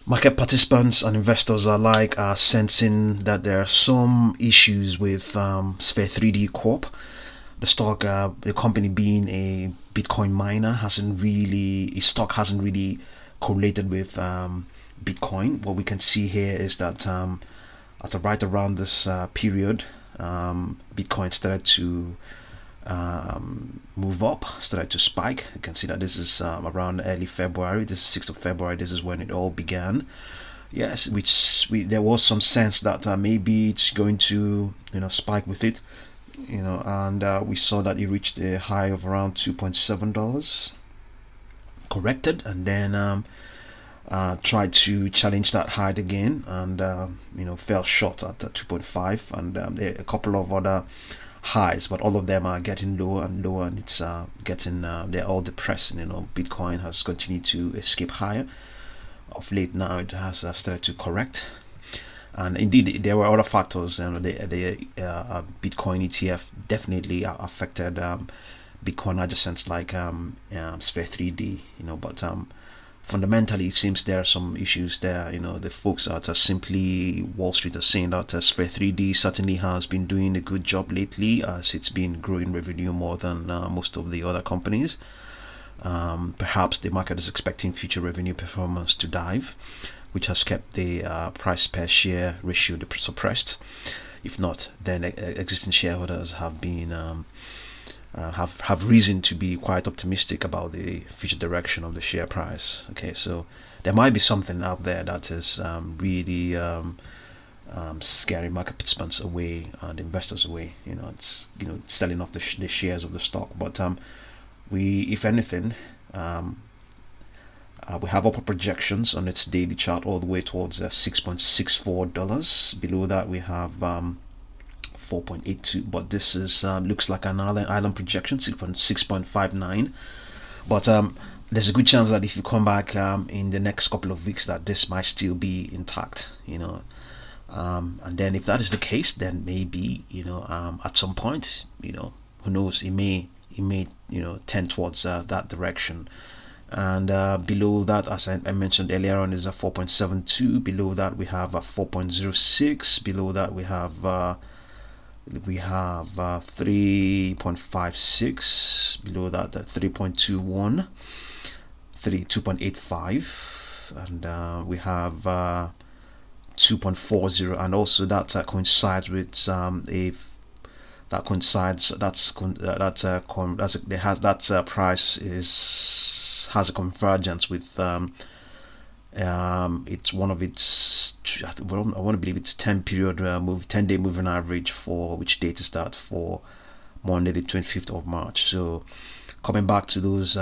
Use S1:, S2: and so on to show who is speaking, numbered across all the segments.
S1: Market participants and investors alike are sensing that there are some issues with Sphere 3D Corp. The stock, the company being a Bitcoin miner, its stock hasn't really correlated with Bitcoin. What we can see here is that right around this period, Bitcoin started to move up, started to spike. You can see that this is around early February. This is 6th of February. This is when it all began. Yes, there was some sense that maybe it's going to spike with it, and we saw that it reached a high of around $2.7, corrected, and then tried to challenge that high again, and fell short at 2.5, and there are a couple of other highs, but all of them are getting lower and lower, and it's getting they're all depressing. Bitcoin has continued to escape higher. Of late now, it has started to correct, and indeed there were other factors. The Bitcoin ETF definitely affected Bitcoin adjacents like Sphere 3D. But fundamentally it seems there are some issues there. The folks at Simply Wall Street are saying that Sphere 3D certainly has been doing a good job lately, as it's been growing revenue more than most of the other companies. Perhaps the market is expecting future revenue performance to dive, which has kept the price per share ratio suppressed. If not, then existing shareholders have been have reason to be quite optimistic about the future direction of the share price. Okay, so there might be something out there that is really scaring market participants away and investors away. It's selling off the shares of the stock. But if anything, we have upper projections on its daily chart all the way towards $6.64. Below that we have 4.82, but this is looks like an island projection, 6.59. But there's a good chance that if you come back in the next couple of weeks, that this might still be intact. And then if that is the case, then maybe at some point, who knows, it may tend towards that direction. And below that, as I mentioned earlier on, is a 4.72. Below that we have a 4.06. Below that we have 3.56. Below that 3.21, 2.85, and we have 2.40, and also that coincides with that price has a convergence with it's one of its, I want to believe it's 10-day moving average, for which date is that, for Monday the 25th of March. So coming back to those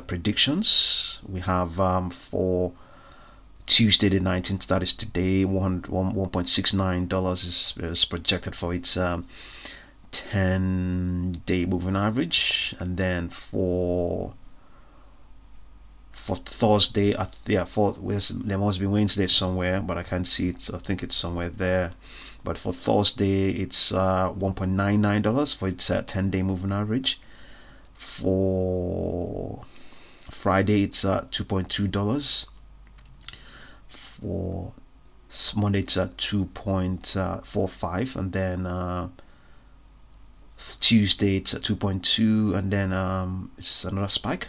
S1: predictions, we have for Tuesday the 19th, that is today, $1.69 is projected for its 10-day moving average. And then for Thursday, there must be Wednesday somewhere, but I can't see it. I think it's somewhere there. But for Thursday, it's $1.99 for its 10-day moving average. For Friday, it's $2.2. For Monday, it's at 2.45, and then Tuesday it's at 2.2, and then it's another spike.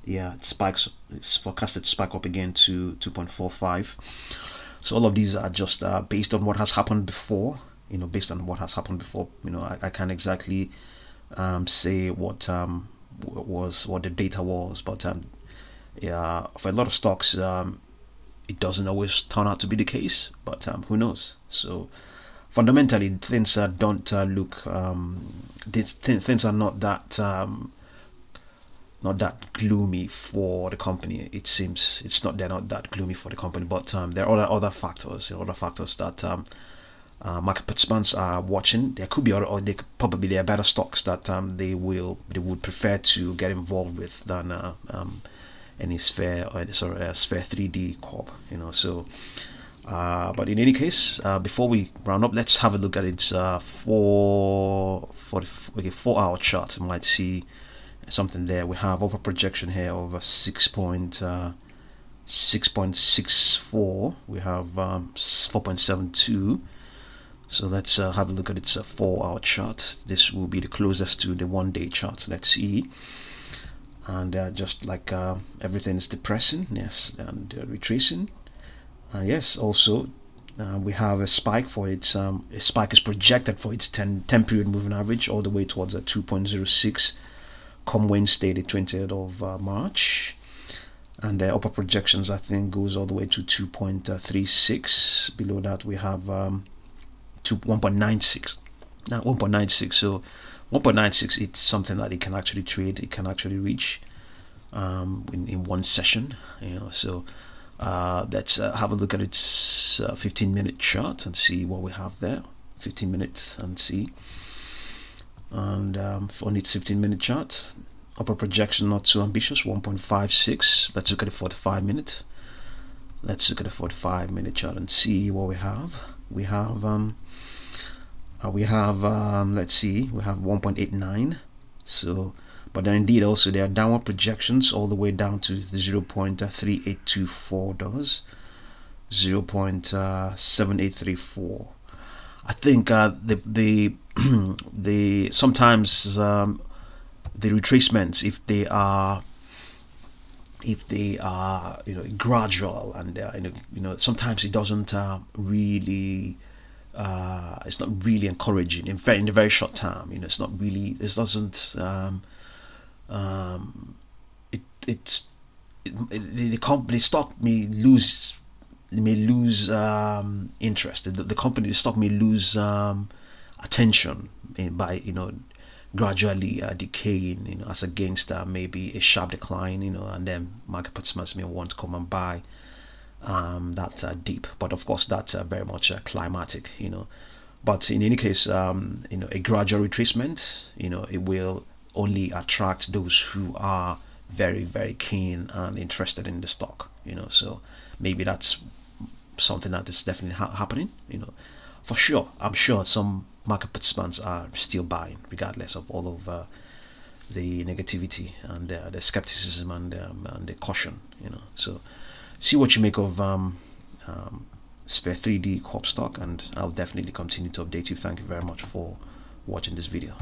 S1: Yeah, it spikes. It's forecasted to spike up again to 2.45. So all of these are just based on what has happened before. Based on what has happened before. I can't exactly say what the data was, but yeah, for a lot of stocks, it doesn't always turn out to be the case. But who knows? So fundamentally, things don't look. Things are not that gloomy for the company. It seems they're not that gloomy for the company, but there are other factors, that market participants are watching. There could be other, or there are better stocks that they would prefer to get involved with than any Sphere 3D Corp. So. But in any case, before we round up, let's have a look at its 4-hour chart. You might see something there. We have over projection here of 6.69, 6.64. We have 4.72. So let's have a look at its 4-hour chart. This will be the closest to the 1-day chart. Let's see. And just like everything is depressing, yes, and retracing. Yes, also we have a spike for its a spike is projected for its 10 period moving average all the way towards a 2.06 come Wednesday, the 20th of March. And the upper projections, I think, goes all the way to 2.36. Below that we have 1.96. Now 1.96. So 1.96, it's something that it can actually trade. It can actually reach in one session. So let's have a look at its 15-minute chart and see what we have there. 15 minutes and see. And on its 15-minute chart, upper projection not too ambitious, 1.56. Let's look at the 45-minute. Let's look at the 45-minute chart and see what we have. We have let's see, we have 1.89. So, but then indeed also there are downward projections all the way down to the $0.3824, 0.7834. I think the sometimes the retracements, if they are gradual and sometimes it doesn't really it's not really encouraging. In fact, in a very short time, it's not really. It doesn't. The stock may lose interest. The company, the stock may lose attention by gradually decaying, as against maybe a sharp decline, and then market participants may want to come and buy that deep. But of course, that's very much climatic, But in any case, a gradual retracement, it will only attract those who are very, very keen and interested in the stock, So maybe that's something that is definitely happening, For sure, I'm sure some market participants are still buying, regardless of all of the negativity and the skepticism and the caution, So see what you make of Sphere 3D Corp stock, and I'll definitely continue to update you. Thank you very much for watching this video.